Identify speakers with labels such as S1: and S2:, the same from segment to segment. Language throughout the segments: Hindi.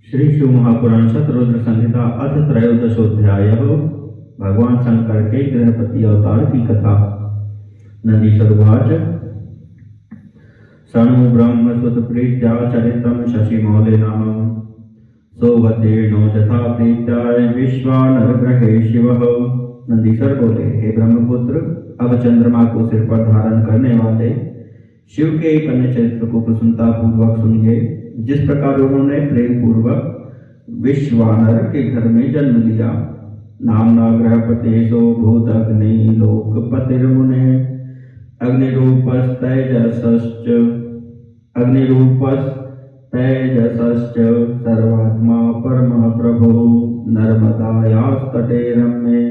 S1: श्री शिव महापुराण शतरुद्र संहिता अथ त्रयोदशोध्याय। भगवान शंकर के गृहपति अवतार की कथा। नंदीश्वर उवाच। शृणु ब्रह्मसुत प्रीत्या चरितं शशिमौले नाम सोवतीर्णो यथा प्रीत्याय विश्वानरग्रहे शिवः। नंदीश्वर बोले, हे ब्रह्मपुत्र, अब चंद्रमा को सिर पर धारण करने वाले शिव के एक अन्य चरित्र को प्रसन्नता पूर्वक सुनिए। जिस प्रकार उन्होंने प्रेम पूर्वक विश्वानर के घर में जन्म लिया। नामना गृहपतेशो भूत अग्नि लोकपतिर्मुने अग्निरूपस्तैजसश्च सर्वात्मा परमः प्रभो नर्मदायास्तटे रम्ये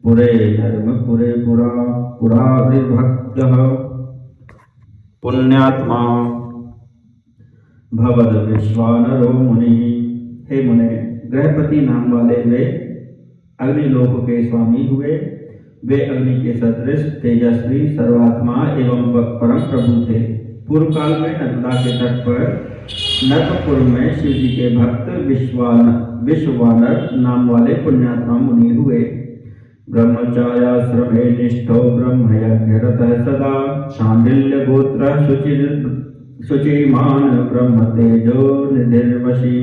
S1: पुरे नर्मपुरे पुराविर्भक्तः पुण्यात्मा भवद विश्वानरो मुनि। हे मुने, गृहपति नाम वाले वे अग्निलोक के स्वामी हुए। वे अग्नि के सदृश तेजस्वी सर्वात्मा एवं परम प्रभु थे। पूर्व काल में नर्मदा के तट पर नर्मपुर में शिव जी के भक्त विश्वानर नाम वाले पुण्यात्मा मुनि हुए। ब्रह्मचार्याश्रमे निष्ठो ब्रह्मयज्ञरतः सदा शांडिल्य गोत्र शुचिमान ब्रह्म तेजो निधिर्वशी।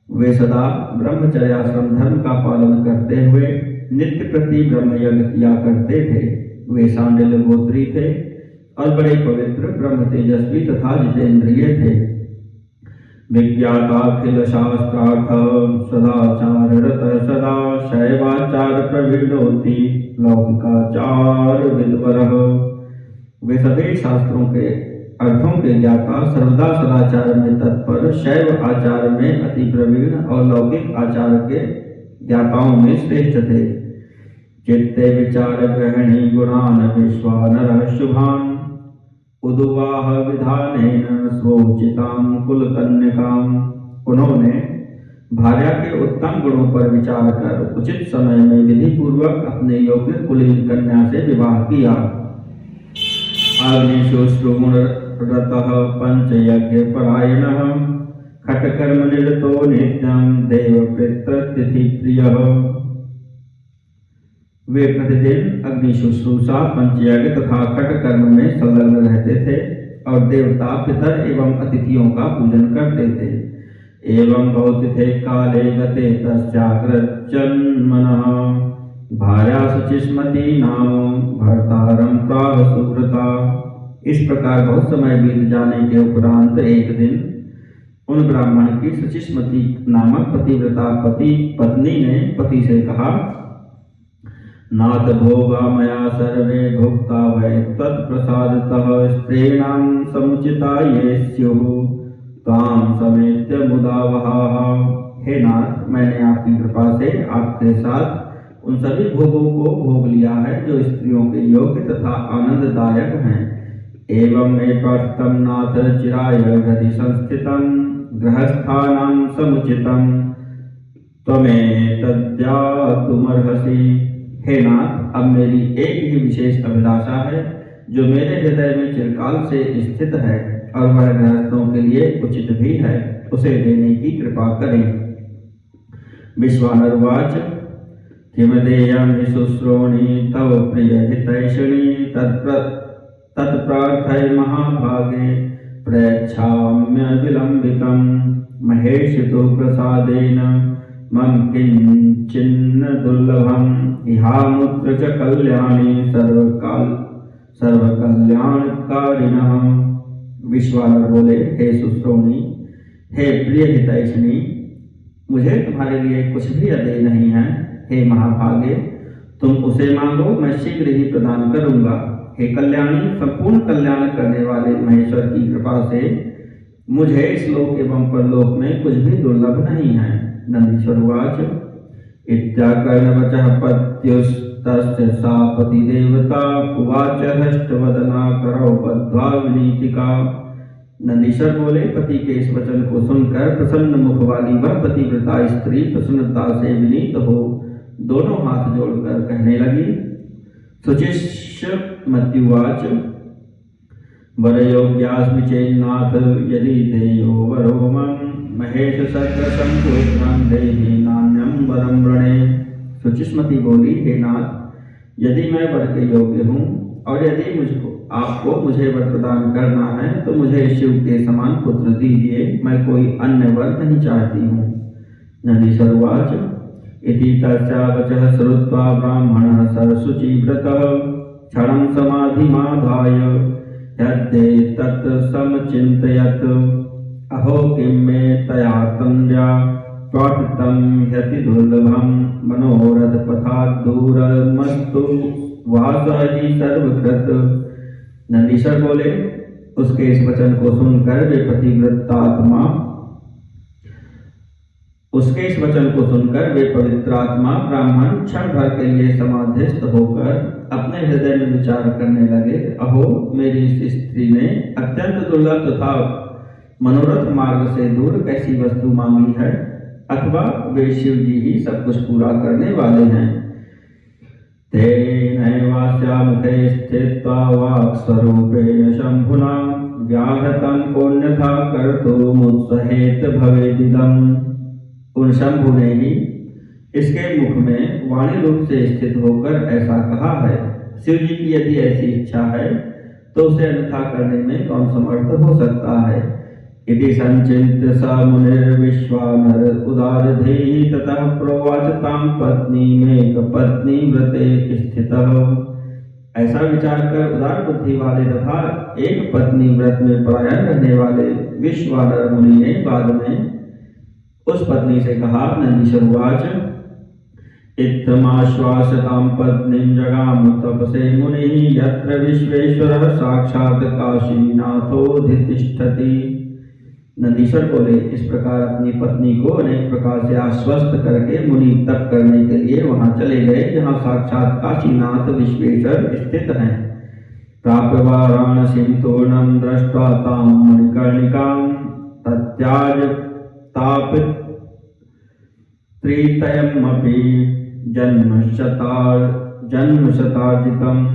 S1: वे सदा ब्रह्मचर्याश्रम धर्म का पालन करते हुए नित्य प्रति ब्रह्म यज्ञ किया करते थे। वे शांडिल्य गोत्री थे और बड़े पवित्र ब्रह्म तेजस्वी तथा जितेंद्रिय थे। विज्ञाताखिल शास्त्रार्थ सदाचाररत सदा शैवाचार प्रवीणोति लौकिकाचार विद्वरः। वे सभी शास्त्रों के अर्थों के ज्ञाता, सर्वदा सदाचार में तत्पर, शैव आचार में अति प्रवीण और लौकिक आचार के ज्ञाताओं में श्रेष्ठ थे। चित्ते विचार ग्रहणी गुणान विश्वानर शुभान उदुवाह विधानेन स्वोचिताम कुलकन्यकाम। उन्होंने भार्या के उत्तम गुणों पर विचार कर उचित समय में विधि पूर्वक अपने योग्य कुलीन कन्या से विवाह किया। अग्निशुश्रूणरतः पंचयज्ञ परायणः खटकर्म निरतो नित्यं देवपितृतिथि प्रियः। वे प्रतिदिन अग्नि शुश्रूषा, पंचयज्ञ तथा खटकर्म में संलग्न रहते थे और देवता, पितर एवं अतिथियों का पूजन करते थे। एवं बहुतिथे काले गते तस्याग्रजन्मनः भार्या शुचिस्मती नाम भर्तारं प्राह सुव्रता। इस प्रकार बहुत समय बीत जाने के उपरांत एक दिन उन ब्राह्मण की शुचिस्मती नामक पतिव्रता पत्नी ने पति से कहा, नाथ भोगा मया सर्वे भुक्ता वै तत्प्रसादतः स्त्रीणां समुचिता ये स्युः तां समेत्य मुदा वहाः। हे नाथ, मैंने आपकी कृपा से आपके साथ उन सभी भोगों को भोग लिया है जो स्त्रियों के योग्य तथा आनंददायक हैं। एवं मे प्राप्तं नाथ चिराय हृदि संस्थितं गृहस्थानां समुचितं त्वमेतद्यातुमर्हसि। हे नाथ, अब मेरी एक ही विशेष अभिलाषा है जो मेरे हृदय में चिरकाल से स्थित है और वह गृहस्थों के लिए उचित भी है, उसे देने की कृपा करें। विश्वानर उवाच। किमदेयं हि शुश्रोणि तव प्रियहितैषिणि तत्प्रार्थय महाभागे प्रयच्छाम्य विलम्बितं महेशितो प्रसादेन मम किंचिन्न दुर्लभम् इहामुत्र च कल्याणी सर्वकल्याणकारिणः। विश्वानर बोले, हे शुश्रोणी, हे प्रिय हितैषिणी, मुझे तुम्हारे लिए कुछ भी अदेय नहीं है। हे महाभागे, तुम उसे मांगो, मैं शीघ्र ही प्रदान करूंगा। हे कल्याणी, संपूर्ण कल्याण करने वाले महेश्वर की कृपा से मुझे इस लोक एवं परलोक में कुछ भी दुर्लभ नहीं है। नंदीश्वर उवाच। इत्याकर्णवचः पत्युस्तस्य सा पतिदेवता उवाच हष्टवदना करौ बद्ध्वा विनीतिका। नंदीश्वर बोले, पति के इस वचन को सुनकर प्रसन्न मुख वाली वह पतिव्रता स्त्री प्रसन्नता से विनीत हो दोनों हाथ जोड़कर कहने लगी। शुचिष्मत्युवाच। वरयोग्यास्मि चेन्नाथ यदि देयो वरो मम महेश सदृशं पुत्रं देहि नान्यं वरं वृणे। सुचिस्मती बोली, हे नाथ, यदि मैं वर के योग्य हूँ और यदि आपको मुझे वर प्रदान करना है तो मुझे शिव के समान पुत्र दीजिए, मैं कोई अन्य वर नहीं चाहती हूँ। नंदीश्वर उवाच इति तस्या वचः श्रुत्वा ब्राह्मणः सरशुचिव्रतः क्षणं समाधिमाधाय यद्येतत् समचिन्तयत् अहो किं मे तया तन्व्या प्रार्थितं ह्यति दुर्लभं मनोरथपथात् दूरमस्तु वासः हि सर्वकृत। नंदीश्वर बोले, उसके इस वचन को सुनकर वे पवित्रात्मा ब्राह्मण क्षण भर के लिए समाधिस्थ होकर अपने हृदय में विचार करने लगे, अहो मेरी इस स्त्री ने अत्यंत दुर्लभ तथा मनोरथ मार्ग से दूर कैसी वस्तु मांगी है, अथवा वे शिव जी ही सब कुछ पूरा करने वाले हैं। तेनैवास्या मुखे स्थित्वा वाक्स्वरूपेण शंभुना व्याहतं कोऽन्यथा कर्तुमुत्सहेत भवेदिदम्। उन शंभु ने ही इसके मुख में वाणी रूप से स्थित होकर ऐसा कहा है। शिव जी की यदि ऐसी इच्छा है तो उसे अन्यथा करने में कौन समर्थ हो सकता है। इति संचिन्त्य स मुनिर्विश्वानर उदारधेहि ततः प्रोवाच तां पत्नीमेक पत्नी व्रते स्थितः। ऐसा विचार कर उदार बुद्धि वाले तथा एक पत्नी व्रत में परायण रहने वाले विश्वानर मुनि ने बाद में उस पत्नी से कहा। नंदीश्वर उवाच इत्थमाश्वासतां पत्नीं जगाम तपसे मुनिः यत्र विश्वेश्वरः साक्षात् काशीनाथोऽधितिष्ठति। नंदीश्वर बोले, इस प्रकार अपनी पत्नी को अनेक प्रकार से आश्वस्त करके मुनि तप करने के लिए वहां चले गए जहां साक्षात काशीनाथ विश्वेश्वर स्थित हैं। प्राप्य वाराणसीं तूर्णं दृष्ट्वा तां मणिकर्णिकां तत्याज तापित्रीतयमपि जन्मशतार्जितम्।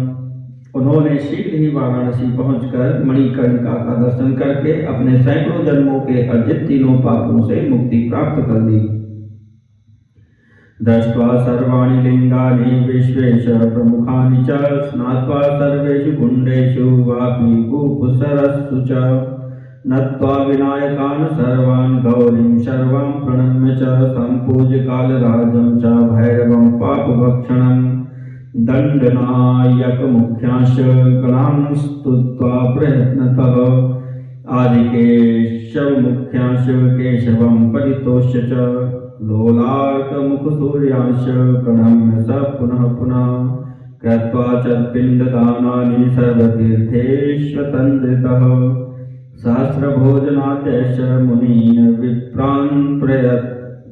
S1: उन्होंने शीघ्र ही वाराणसी पहुंचकर मणिकर्णिका का दर्शन करके अपने सैकड़ों जन्मों के अर्जित तीनों पापों से मुक्ति प्राप्त कर ली। दृष्ट्वा सर्वाणि लिंगानि विश्वेश प्रमुखानि च स्नात्वा सर्वेषु कुण्डेषु वापि कूपसरस्सु च नत्वा विनायकान् सर्वान् गौरीं सर्वां प्रणम्य च सम्पूज्य कालराजं च भैरवं पापभक्षणं दंडनायक मुख्यांश गणां स्तुत्वा प्रयत्नतः आदिकेशव मुख्यांश केशवं परितोष्य च लोलार्क मुख सूर्यांश प्रणम्य स पुनः पुनः कृत्वा च पिण्डदानानि सर्वतीर्थेष्वतन्द्रितः सहस्रभोजनाद्यश्च मुनीन् विप्रान्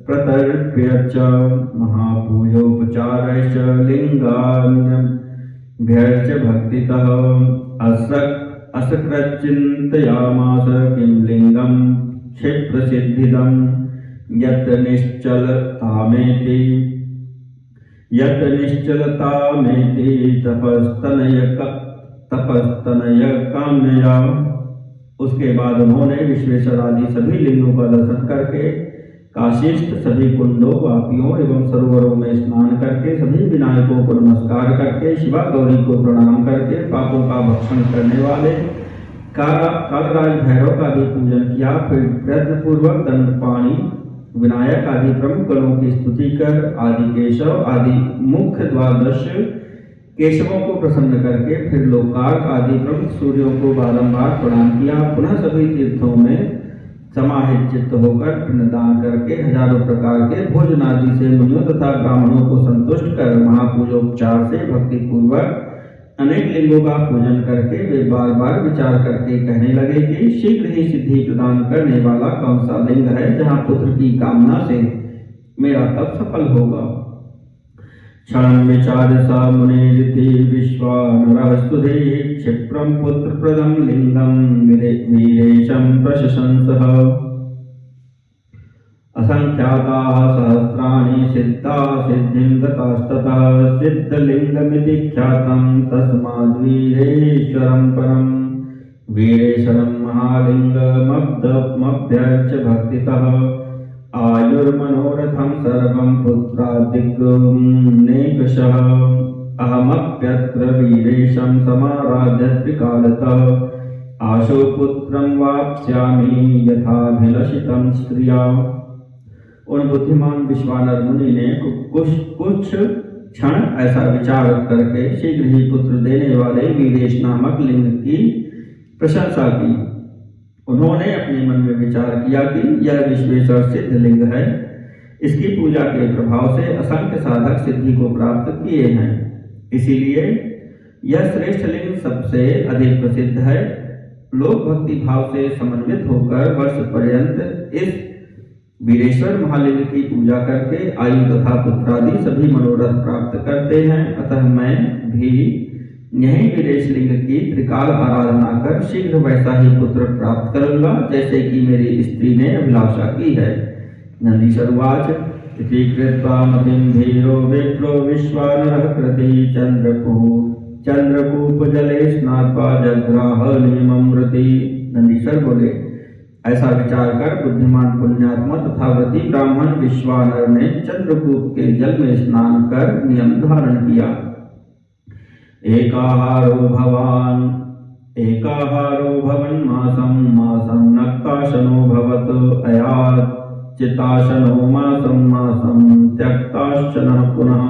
S1: प्रतर्प्य च महापूजोपचारैश्च लिंगान्यभ्यर्च भक्तितः असकृच्चिन्तयामास किं लिंगं क्षिप्रसिद्धिदं यत् निश्चलतामेति तपस्तनय काम्यया। उसके बाद उन्होंने विश्वेश्वर आदि सभी लिंगों का दर्शन करके काशीस्थ सभी कुंडों वापियों एवं सरोवरों में स्नान करके सभी विनायकों को नमस्कार करके शिवा गौरी को प्रणाम करके पापों का भक्षण करने वाले कालराज भैरव का भी पूजन किया। फिर प्रयत्न पूर्वक दंडपाणि विनायक आदि प्रमुख गणों की स्तुति कर आदि केशव आदि मुख्य द्वादश केशवों को प्रसन्न करके फिर लोकार्क आदि प्रमुख सूर्यों को बारंबार प्रणाम किया। पुनः सभी तीर्थों में समाहित चित्त होकर पिंडदान करके हजारों प्रकार के भोजन आदि से मुनियों तथा ब्राह्मणों को संतुष्ट कर महापूजोपचार से भक्ति पूर्वक अनेक लिंगों का पूजन करके वे बार बार विचार करके कहने लगे कि शीघ्र ही सिद्धि प्रदान करने वाला कौन सा लिंग है जहाँ पुत्र की कामना से मेरा तप सफल होगा। क्षण विचार सा मुनिरिति विश्वानरः स्तुते क्षिप्रं पुत्रप्रदं लिंगं वीरेशं प्रशंसः। असंख्याताः सहस्राणि सिद्धा सिद्धिं गतास्ततः सिद्धलिंगमिति ख्यातं तस्माद्वीरेश्वरं परं वीरेशरं महालिङ्गमभ्यर्च्य भक्तितः आयुर्मनोरथं सर्वं पुत्रादिग्नेकषः अहमप्यत्र वीरेशं समाराध्य त्रिकालतः आशु पुत्रं वाप्स्यामि यथाभिलषितं स्त्रिया। उन बुद्धिमान विश्वानर मुनि ने कुछ क्षण ऐसा विचार करके शीघ्र ही पुत्र देने वाले वीरेश नामक लिंग की प्रशंसा की। उन्होंने अपने मन में विचार किया कि यह विश्वेश्वर सिद्ध लिंग है, इसकी पूजा के प्रभाव से असंख्य साधक सिद्धि को प्राप्त किए हैं, इसीलिए यह श्रेष्ठ लिंग सबसे अधिक प्रसिद्ध है। लोग भक्ति भाव से समन्वित होकर वर्ष पर्यंत इस वीरेश्वर महालिंग की पूजा करके आयु तथा पुत्रादि सभी मनोरथ प्राप्त करते हैं। अतः मैं भी यही वीरेश लिंग की त्रिकाल आराधना कर शीघ्र वैसा ही पुत्र प्राप्त करूंगा जैसे कि मेरी स्त्री ने अभिलाषा की है। नंदीश्वरवाच इति कृत्वा मतिं धीरो विप्रो विश्वानरः कृति चंद्रकूप जले स्नात्वा जग्राह नियममृति। नंदीश्वर बोले, ऐसा विचार कर बुद्धिमान पुण्यात्मा तथा व्रती ब्राह्मण विश्वानर ने चंद्रकूप के जल में स्नान कर नियम धारण किया। एकाहारो भवन् मासं नक्ताशनो भवत अयाचिताशनो मासं त्यक्ताशनः पुनः।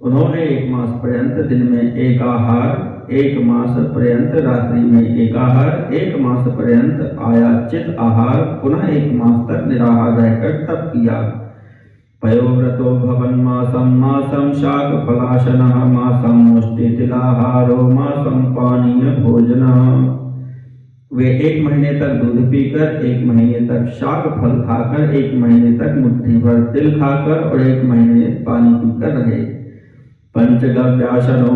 S1: उन्होंने एक मास पर्यंत दिन में एक आहार, एक मास पर्यंत रात्रि में एक आहार, एक मास पर्यंत आयाचित आहार, पुनः एक मास तक निराहार रहकर तप किया। पयोव्रतो भवन् मासं शाकफलाशनः मासं मुष्टितिलाहारो मासं पानीय भोजनः। वे एक महीने तक दूध पीकर, एक महीने तक शाक फल खाकर, एक महीने तक मुट्ठी भर तिल खाकर और एक महीने पानी पीकर रहे। पंचगव्याशनो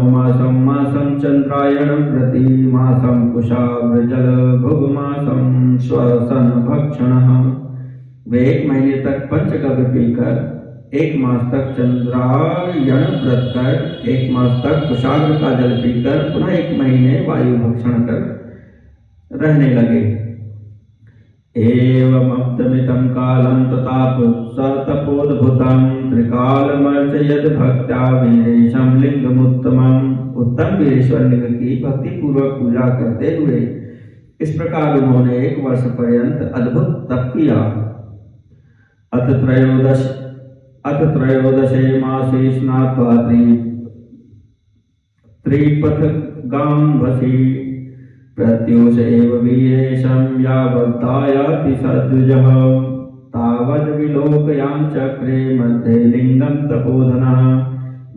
S1: मासं चंद्रायणं प्रति मासं कुशाग्रजल भुगमासं श्वसन भक्षणः। वे एक महीने तक पंचगव्य पीकर, एक मास तक चंद्रायण व्रत कर, एक मास तक कुशाग्र का जल पीकर, पुनः एक महीने वायु भक्षण कर रहने लगे। एवमप्तमितं कालं तपोद्भुतं त्रिकालमर्चयत् भक्त्या वीरेशं लिंगमुत्तमम्। उत्तम वीरेश्वर लिंग की भक्ति पूर्वक पूजा करते हुए इस प्रकार उन्होंने एक वर्ष पर्यंत अद्भुत तप किया। अथ त्रयोदशे मासे स्नात्वा त्रिपथगांभसी प्रत्युष एव वीरेशं यावत्तायाति सद्विजः तावद्विलोकयाञ्चक्रे मध्ये लिंगं तपोधनः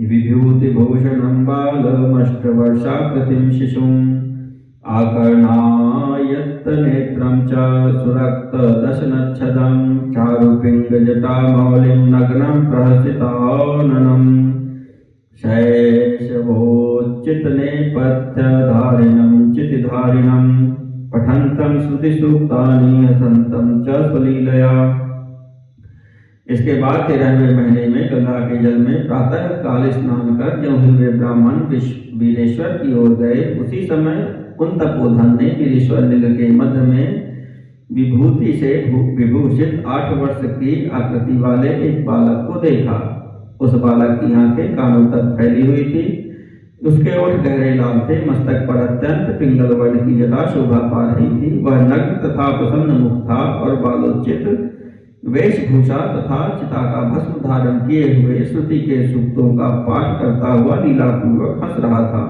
S1: विभूतिभूषणं बालमष्टवर्षाकृतिं शिशुम् आकर्णायत्तनेत्रं च सुरक्तदशनच्छदं चारुपिङ्गजटामौलिं नग्नं प्रहसिताननम् शैशवोच्चितनेपथ्यधारिणं चितिधारिणं पठन्तं श्रुतिसूक्तानि हसन्तं च स्वलीलया। इसके बाद 13वें महीने में गंगा के जल में प्रातः काल स्नान कर जो ही वे ब्राह्मण वीरेश्वर की ओर गए, उसी समय उन तपोधन ने वीरेश्वर लिंग के मध्य में विभूति से विभूषित 8 वर्ष की आकृति वाले एक बालक को देखा। उस बालक की आंखें कानों तक फैली हुई थी, उसके ओठ गहरे लाल थे, मस्तक पर अत्यंत पिंगल वर्ण की जटा शोभा पा रही थी। वह नग्न तथा प्रसन्न मुख था और बालोचित वेशभूषा तथा चिता का भस्म धारण किए हुए श्रुति के सूक्तों का पाठ करता हुआ लीलापूर्वक हंस रहा था।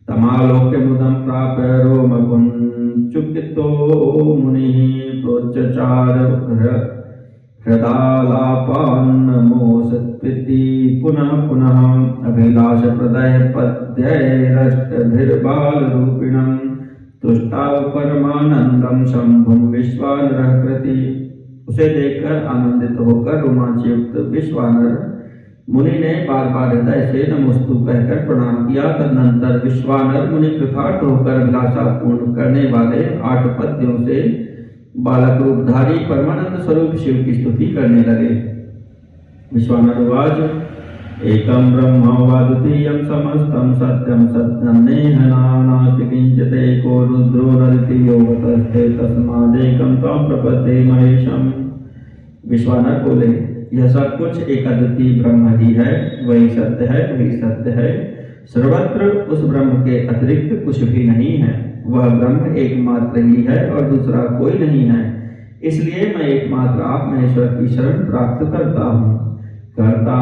S1: तमालोक्य मुदं प्राप्य रोमकुञ्चुकितो मुनिः प्रोच्चचार हृदालापान्नमोसत्प्रीति पुनः पुनः अभिलाषप्रदय पद्यैरष्टभिर्बालरूपिणं तुष्टाव परमानंदं शंभुं विश्वानरः कृति। उसे देखकर आनंदित होकर रोमांचयुक्त विश्वानर मुनि ने बार बार हृदय से नमोस्तु कहकर प्रणाम किया। तदनंतर विश्वानर मुनि कृतार्थ होकर अभिलाषा पूर्ण करने वाले 8 पद्यों से बालक रूपधारी परमानंद स्वरूप शिव की स्तुति करने लगे। विश्वानर वाच एकं ब्रह्म द्वितीयं समस्तं सत्यं सत्यं नेह नास्ति किंचित् एको रुद्रो न द्वितीयो तस्ते तस्मादेकं त्वं प्रपद्ये महेशम्। विश्वानर बोले, यह सब कुछ एक अद्वितीय ब्रह्म ही है, वही सत्य है, वही सत्य है। सर्वत्र उस ब्रह्म के अतिरिक्त कुछ भी नहीं है। वह ब्रह्म एकमात्र ही है और दूसरा कोई नहीं है। इसलिए मैं एकमात्र आप महेश्वर की शरण प्राप्त करता हूँ। कर्ता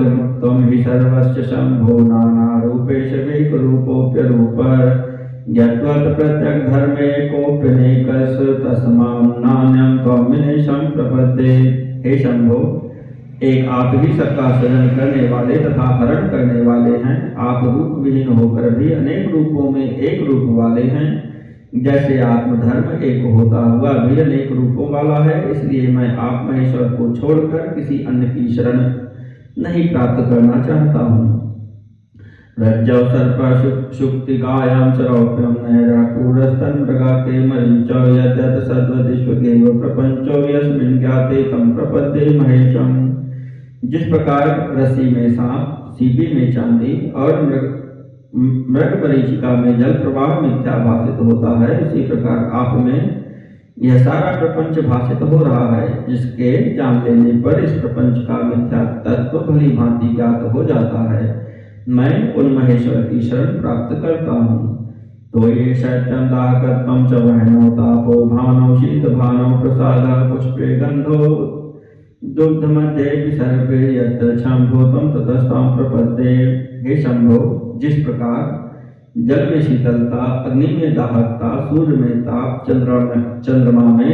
S1: मुक्तम ही सर्वस्य शंभो नाना रूपेश वेक रूपोप्य रूप यद्वत् प्रत्यक धर्मे कोप्यनेकस् तस्मां नान्यं त्वमिनेशं प्रपद्ये। हे शंभो, एक आप ही सबका सृजन करने वाले तथा हरण करने वाले हैं। आप रूप विहीन होकर भी अनेक रूपों में एक रूप वाले हैं। जैसे आत्मधर्म एक होता हुआ भी अनेक रूपों वाला है, इसलिए मैं आप महेश्वर को छोड़कर किसी अन्य की शरण नहीं प्राप्त करना चाहता हूँ। रज्जौ सर्प शुक्तिकायां चरौप्यं नैरः पूरस्तन् मृगाके मरीचौ यद्यत् सद्वदिष्वकेव प्रपंचो यस्मिन् ज्ञाते तं प्रपद्ये महेशम्। जिस प्रकार रस्सी में सांप, सीपी में चांदी और मृग मरीचिका में जल प्रवाह मिथ्या भाषित होता है, उसी प्रकार आप में यह सारा प्रपंच भाषित हो रहा है, जिसके जान लेने पर इस प्रपंच का मिथ्या तत्व भली भांति ज्ञात हो जाता है। मैं उन महेश्वर की शरण प्राप्त करता हूँ। तो ये शैत्यं दाहकत्वं च वहनो तापो भानो शीत भानो प्रसाद पुष्पे गंधो दुग्ध मध्य सर्वे यत्र शंभो ततस्तां प्रपद्ये। हे शंभो, जिस प्रकार जल में शीतलता, अग्नि में दाहकता, सूर्य में ताप, चंद्रमा में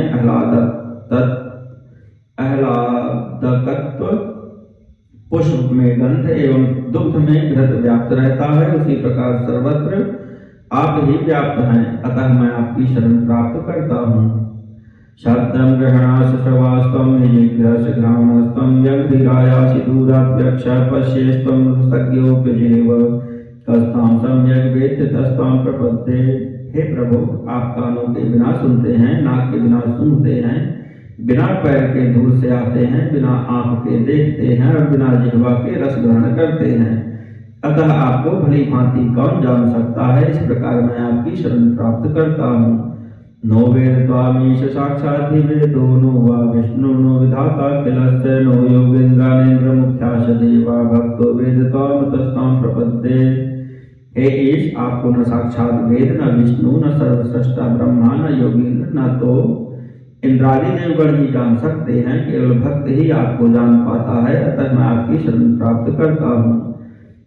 S1: आह्लादकत्व, पुष्प में गंध एवं दुग्ध में घृत व्याप्त रहता है, उसी प्रकार सर्वत्र आप ही व्याप्त हैं। अतः मैं आपकी शरण प्राप्त करता हूँ। शब्दं गृह्णासि श्रवास्त्वं जिघ्रासघ्राणस्त्वं व्यग्धिरायासि दूराद्यक्ष पश्येस्त्वं सज्ञोऽप्यजेव कस्तां सम्यग् वेत्ति तस्तां प्रपद्ये। हे प्रभु, आप कानों के बिना सुनते हैं, नाक के बिना सूंघते हैं, बिना पैर के धूल से आते हैं, बिना आंख के देखते हैं और बिना जिह्वा के रस ग्रहण करते हैं। अतः आपको भली भांति कौन जान सकता है। इस प्रकार मैं आपकी शरण प्राप्त करता हूँ। नो वेद त्वामीश साक्षात् वेदो नो वा विष्णु नो विधाता किलस्य नो योगेन्द्रानेन्द्र मुख्याश देवा भक्तो वेद त्वामतस्तां प्रपद्ये। हे ईश, आपको न साक्षात वेद, न विष्णु, न सर्वश्रेष्ठा ब्रह्मा, न योगींद्र, न तो इंद्रादि देवगण ही जान सकते हैं। केवल भक्त ही आपको जान पाता है। अतः मैं आपकी शरण प्राप्त करता हूँ।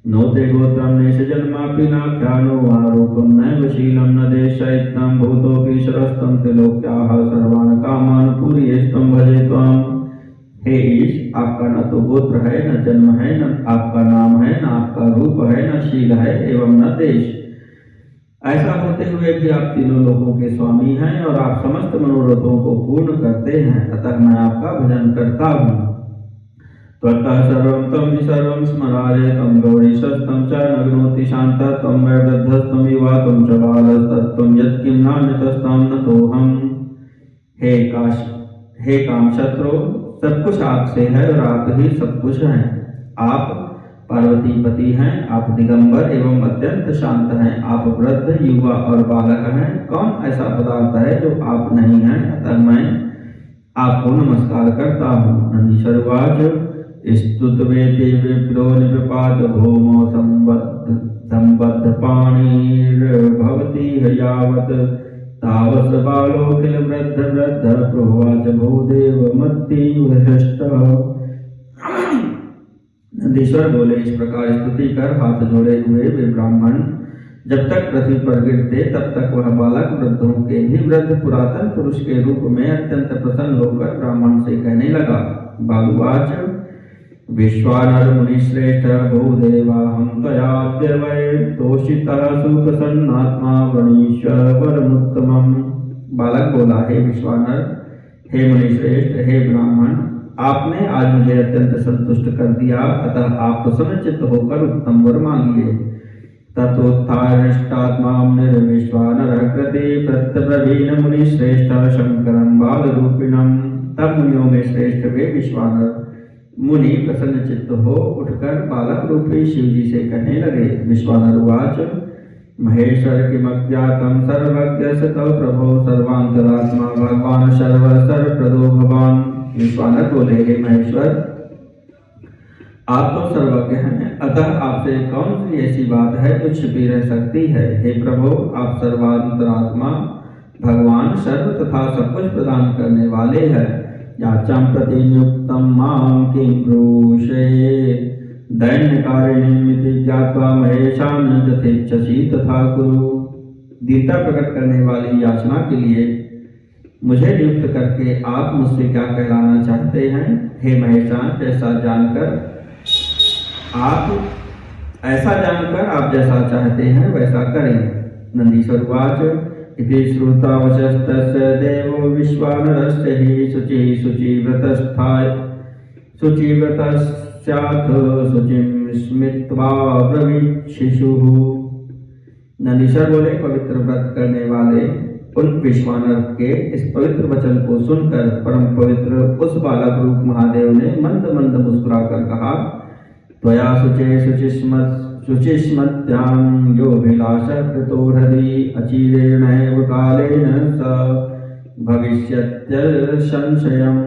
S1: नो ते गोत्रं नेश जन्मापि नाख्यानो वा रूपं नैव शीलं न देशयित्तं भूतोऽपि शरस्तं त्रिलोक्याः सर्वान् कामान् पूरयेस्त्वं भजे त्वाम्। हे ईश, आपका न तो गोत्र है, न जन्म है, न आपका नाम है, न आपका रूप है, न शील है एवं न देश। ऐसा होते हुए भी आप तीनों लोगों के स्वामी हैं और आप समस्त मनोरथों को पूर्ण करते हैं। अतः मैं आपका भजन करता हूँ। त्वत्तः सर्वं तं हि सर्वं स्मरारे तं गौरीशस्तं च नग्नोति शान्तः तं वैदग्ध्यस्तं युवा तं च बालस्तत्त्वं यत्किं नान्यतस्तां नतोऽहम्। हे काम शत्रु, सब कुछ आपसे है और आप ही सब कुछ हैं। आप पार्वती पति हैं, आप दिगंबर एवं अत्यंत शांत हैं, आप वृद्ध, युवा और बालक हैं। कौन ऐसा पदार्थ है जो आप नहीं हैं। अतः मैं आपको नमस्कार करता हूँ। नंदीश्वरवाच स्तुतवेति विप्रो निपात भौमो संबद्ध पाणिर्भवति यावत् तावस बालोऽखिल वृद्ध प्रोवाच भूदेव मत्तीव हृष्टः। नंदीश्वर बोले, इस प्रकार स्तुति कर हाथ जोड़े हुए वे ब्राह्मण जब तक पृथ्वी पर गिरते तब तक वह बालक वृद्धों के भी वृद्ध पुरातन पुरुष के रूप में अत्यंत प्रसन्न होकर ब्राह्मण से कहने लगा। बालुवाच विश्वानर मुनिश्रेष्ठ भूदेवाहं त्वयाद्य वै तोषितः सुप्रसन्नात्मा वृणीष्व वरमुत्तमम्। बालक बोला, हे विश्वानर, हे मुनिश्रेष्ठ, हे ब्राह्मण, आपने आज मुझे अत्यंत संतुष्ट कर दिया। अतः आप प्रसन्नचित्त होकर उत्तम वर मांगिए। ततोत्थाष्टात्मां निर्विश्वानरः कृते प्रत्यब्रवीण मुनिश्रेष्ठ शंकरं बालरूपिणम्। तब मुनियों में श्रेष्ठ वे विश्वानर मुनि प्रसन्न चित्त हो उठकर बालक रूपी शिव जी से कहने लगे। विश्वानर उवाच महेश्वर किमज्ञातं सर्वज्ञ सतौ प्रभो सर्वांतरात्मा भगवान सर्वप्रदो भवान। विश्वानर बोले, हे महेश्वर, आप तो सर्वज्ञ हैं, अतः आपसे कौन सी ऐसी बात है जो छिपी रह सकती है। हे प्रभु, आप सर्वांतरात्मा भगवान सर्व तथा सब कुछ प्रदान करने वाले हैं। याचां प्रतिनियुक्तं मां किं ब्रूषे दैन्यकारिणीमिति ज्ञात्वा महेशान यथेच्छसि तथा कुरु। दीनता प्रकट करने वाली याचना के लिए मुझे नियुक्त करके आप मुझसे क्या कहलाना चाहते हैं। हे महेशान, ऐसा जानकर आप जैसा चाहते हैं वैसा करें। नंदीश्वर उवाच इति श्रुतावचस्तस्य देवो विश्वानरस्य हि शुचिव्रतस्याथ शुचिं स्मृत्वा ब्रवीत् शिशुः। नंदीश्वर बोले, पवित्र व्रत करने वाले उन विश्वानर के इस पवित्र वचन को सुनकर परम पवित्र उस बालक रूप महादेव ने मंद मंद मुस्कुराकर कहा, त्वया शुचे शुचिस्मत्यां योऽभिलाषः कृतो हृदि अचिरेणैव कालेन स भविष्यत्यसंशयम्।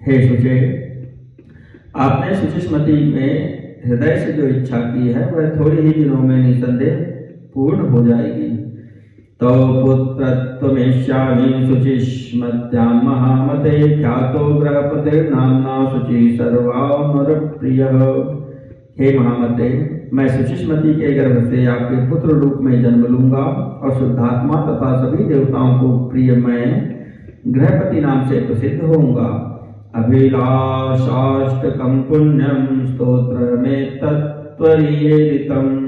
S1: हे शुचे, आपने शुचिस्मति में हृदय से जो इच्छा की है वह थोड़े ही दिनों में निसंदेह पूर्ण हो जाएगी। तो पुत्रत्वमेष्यामि शुचिस्मत्यां महामते ख्यातो गृहपतिर्नाम्ना शुचि सर्वामरप्रियः। हे महामते, मैं शुचिस्मति के गर्भ से आपके पुत्र रूप में जन्म लूंगा और शुद्धात्मा तथा सभी देवताओं को प्रिय मैं गृहपति नाम से प्रसिद्ध होऊंगा। अभिलाषाष्टकं पुण्यं स्तोत्रमेतत्त्वरीयेदितम्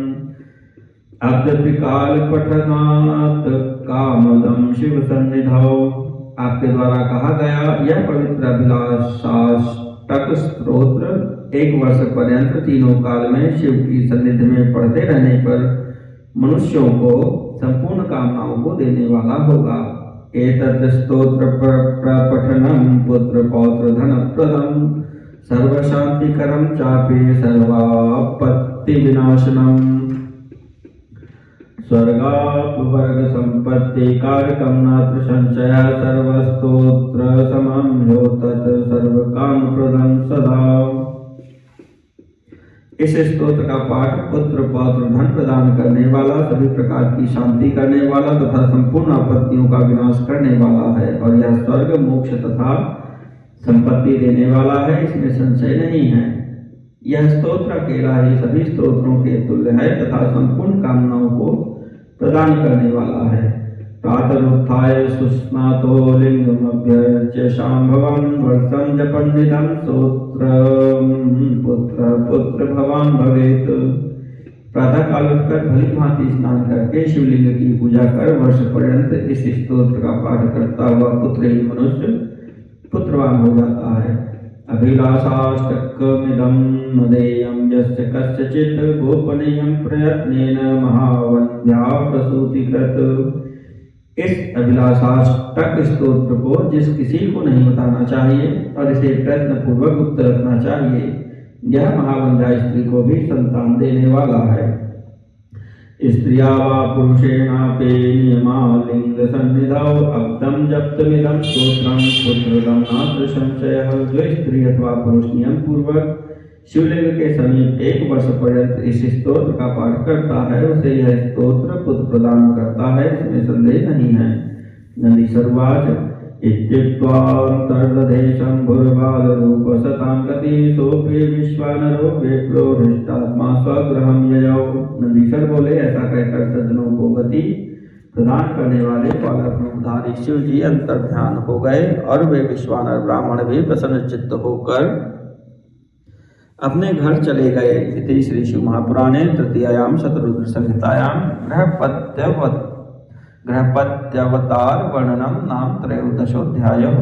S1: अब्दत्रिकाल पठनात् कामदं शिव सन्निधौ। आपके द्वारा कहा गया यह पवित्र अभिलाषाष्टक स्तोत्र 1 वर्ष पर्यंत तीनों काल में शिव की सन्निधि में पढ़ते रहने पर मनुष्यों को संपूर्ण कामनाओं को देने वाला होगा। एतत् स्तोत्र पठनं पुत्र पौत्र धन प्रदं सर्वशांतिकरं चापि सर्वापत्ति विनाशनम्। स्वर्गापवर्ग संपत्ति कारकं नात्र संशयः सर्वस्तोत्र समं यो तत् सर्वकाम प्रदं सदा। इस स्तोत्र का पाठ पुत्र पौत्र धन प्रदान करने वाला, सभी प्रकार की शांति करने वाला तथा संपूर्ण आपत्तियों का विनाश करने वाला है और यह स्वर्ग मोक्ष तथा संपत्ति देने वाला है, इसमें संशय नहीं है। यह स्तोत्र अकेला ही सभी स्तोत्रों के तुल्य है तथा संपूर्ण कामनाओं को प्रदान करने वाला है। प्रातरुत्थाय सुस्नातो लिंगमभ्यर्च्य शांभवं वर्षं जपन्निदं स्तोत्रं पुत्र पुत्र भवान भवेत्। प्रातः काल उठकर भली भांति स्नान करके शिवलिंग की पूजा कर वर्ष पर्यंत इस स्तोत्र का पाठ करता हुआ पुत्रहीन मनुष्य पुत्रवान हो जाता है। अभिलाषाष्टकमिदं नदेयं यस्य कस्यचित् गोपनीयं प्रयत्नेन महावन्द्या प्रसूतिकृत। इस अभिलाषाष्टक स्तोत्र को जिस किसी को नहीं बताना चाहिए और इसे प्रयत्न पूर्वक गुप्त रखना चाहिए, यह महावंध्या स्त्री को भी संतान देने वाला है। स्त्रिया वा पुरुषेणापि नियमालिंग सन्निधौ अब्दं जप्तमिदं स्तोत्रं पुत्रदं नात्र संशयः। जो स्त्री अथवा पुरुष नियम पूर्वक शिवलिंग के समीप 1 वर्ष पर्यंत इस स्तोत्र का पाठ करता है, उसे यह स्तोत्र पुत्र प्रदान करता है, इसमें संदेह नहीं है। नंदीश्वर उवाच इत्युक्त्वा शंभुर्बालरूप सतां गति सोऽपि विश्वानरो वेप्रो हृष्टात्मा स्वगृहं ययौ। नंदीश्वर बोले, ऐसा कहकर सज्जनों को गति प्रदान करने वाले बालक रूपधारी शिव जी अंतर्ध्यान हो गए और वे विश्वानर ब्राह्मण भी प्रसन्न चित्त होकर अपने घर चले गए। इति श्री शिव महापुराणे तृतीयायां शतरुद्र संहितायां गृहपत्यवतार वर्णनम नाम त्रयोदशोऽध्यायः।